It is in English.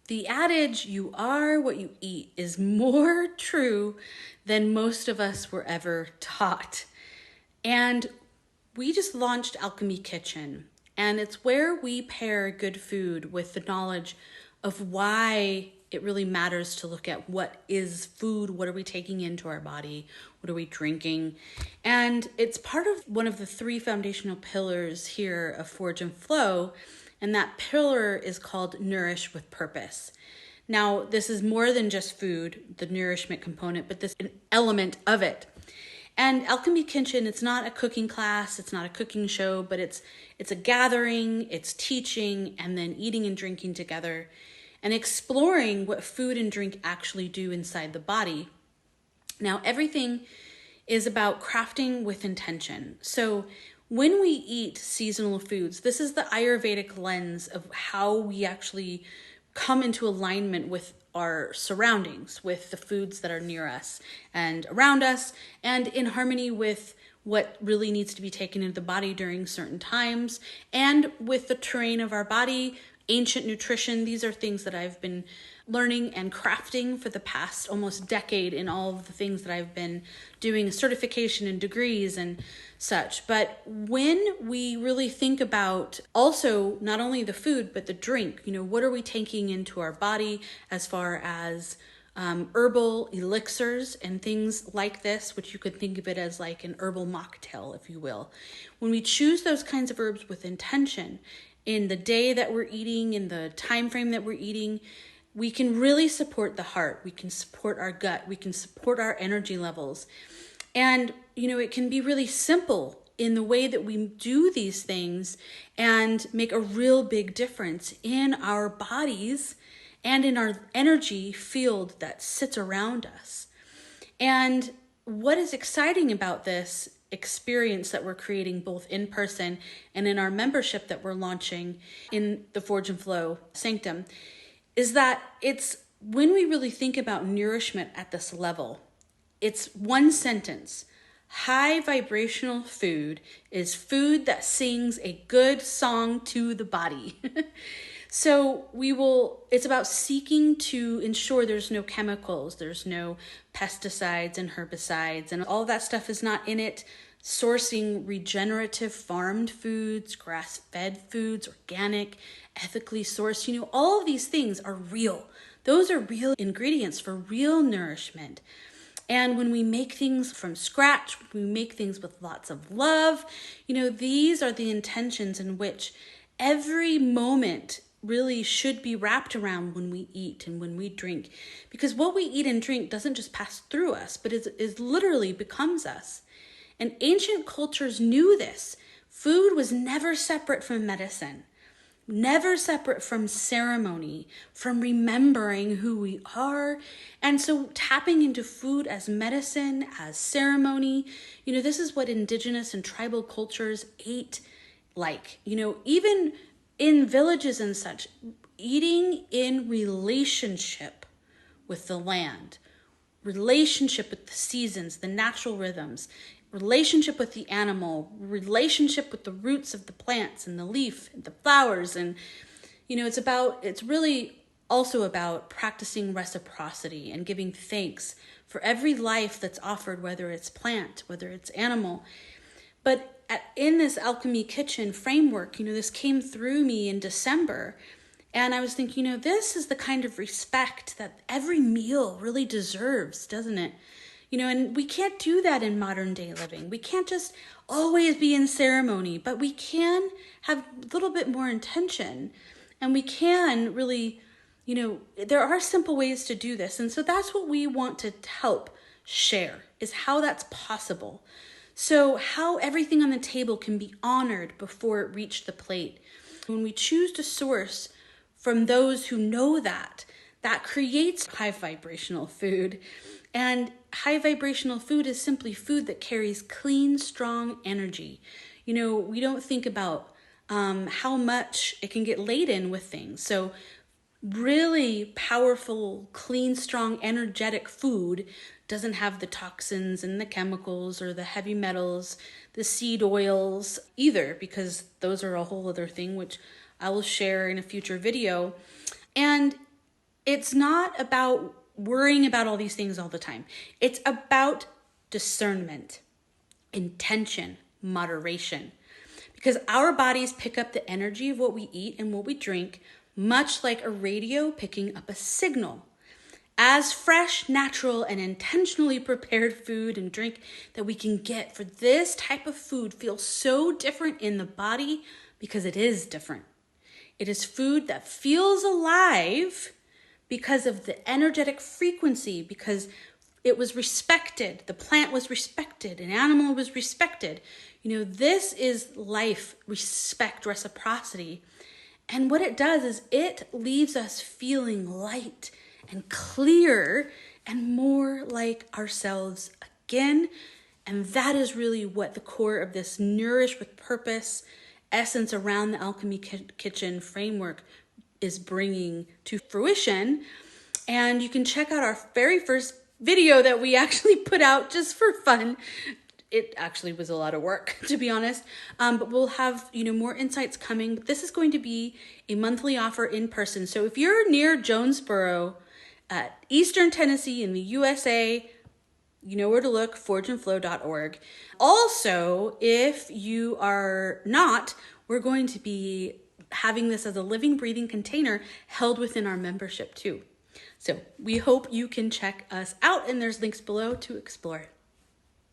The adage, you are what you eat, is more true than most of us were ever taught. And we just launched Alchemy Kitchen, and it's where we pair good food with the knowledge of why it really matters to look at what is food, what are we taking into our body, what are we drinking. And it's part of one of the 3 foundational pillars here of Forge and Flow, and that pillar is called Nourish with Purpose. Now, this is more than just food, the nourishment component, but this is an element of it. And Alchemy Kitchen, it's not a cooking class, it's not a cooking show, but it's a gathering, it's teaching, and then eating and drinking together, and exploring what food and drink actually do inside the body. Now, everything is about crafting with intention. So when we eat seasonal foods, this is the Ayurvedic lens of how we actually come into alignment with our surroundings, with the foods that are near us and around us, and in harmony with what really needs to be taken into the body during certain times, and with the terrain of our body, ancient nutrition. These are things that I've been learning and crafting for the past almost decade in all of the things that I've been doing, certification and degrees and such. But when we really think about also not only the food, but the drink, what are we taking into our body as far as herbal elixirs and things like this, which you could think of it as like an herbal mocktail, if you will. When we choose those kinds of herbs with intention in the day that we're eating, in the time frame that we're eating, we can really support the heart. We can support our gut. We can support our energy levels. And, it can be really simple in the way that we do these things and make a real big difference in our bodies and in our energy field that sits around us. And what is exciting about this experience that we're creating both in person and in our membership that we're launching in the Forge and Flow Sanctum is that it's when we really think about nourishment at this level, it's one sentence. High vibrational food is food that sings a good song to the body. So it's about seeking to ensure there's no chemicals, there's no pesticides and herbicides, and all that stuff is not in it. Sourcing regenerative farmed foods, grass-fed foods, organic, ethically sourced, all of these things are real. Those are real ingredients for real nourishment. And when we make things from scratch, we make things with lots of love, these are the intentions in which every moment really should be wrapped around when we eat and when we drink. Because what we eat and drink doesn't just pass through us, but is literally becomes us. And ancient cultures knew this. Food was never separate from medicine, never separate from ceremony, from remembering who we are. And so tapping into food as medicine, as ceremony, this is what indigenous and tribal cultures ate like. Even in villages and such, eating in relationship with the land, relationship with the seasons, the natural rhythms, relationship with the animal, relationship with the roots of the plants and the leaf and the flowers. And, it's really also about practicing reciprocity and giving thanks for every life that's offered, whether it's plant, whether it's animal. But in this Alchemy Kitchen framework, this came through me in December. And I was thinking, this is the kind of respect that every meal really deserves, doesn't it? And we can't do that in modern day living. We can't just always be in ceremony, but we can have a little bit more intention. And we can really, there are simple ways to do this. And so that's what we want to help share, is how that's possible. So how everything on the table can be honored before it reached the plate. When we choose to source from those who know that creates high vibrational food. And high vibrational food is simply food that carries clean, strong energy. We don't think about how much it can get laden with things. So really powerful, clean, strong, energetic food doesn't have the toxins and the chemicals or the heavy metals, the seed oils either, because those are a whole other thing, which I will share in a future video. And it's not about worrying about all these things all the time. It's about discernment, intention, moderation. Because our bodies pick up the energy of what we eat and what we drink, much like a radio picking up a signal. As fresh, natural, and intentionally prepared food and drink that we can get for this type of food feels so different in the body because it is different. It is food that feels alive because of the energetic frequency, because it was respected, the plant was respected, an animal was respected. This is life, respect, reciprocity. And what it does is it leaves us feeling light and clear and more like ourselves again. And that is really what the core of this Nourish with Purpose essence around the Alchemy Kitchen framework is bringing to fruition. And you can check out our very first video that we actually put out just for fun. It actually was a lot of work, to be honest. But we'll have, more insights coming. But this is going to be a monthly offer in person. So if you're near Jonesboro, Eastern Tennessee in the USA, you know where to look, forgeandflow.org. Also, if you are not, we're going to be having this as a living, breathing container held within our membership too. So we hope you can check us out, and there's links below to explore.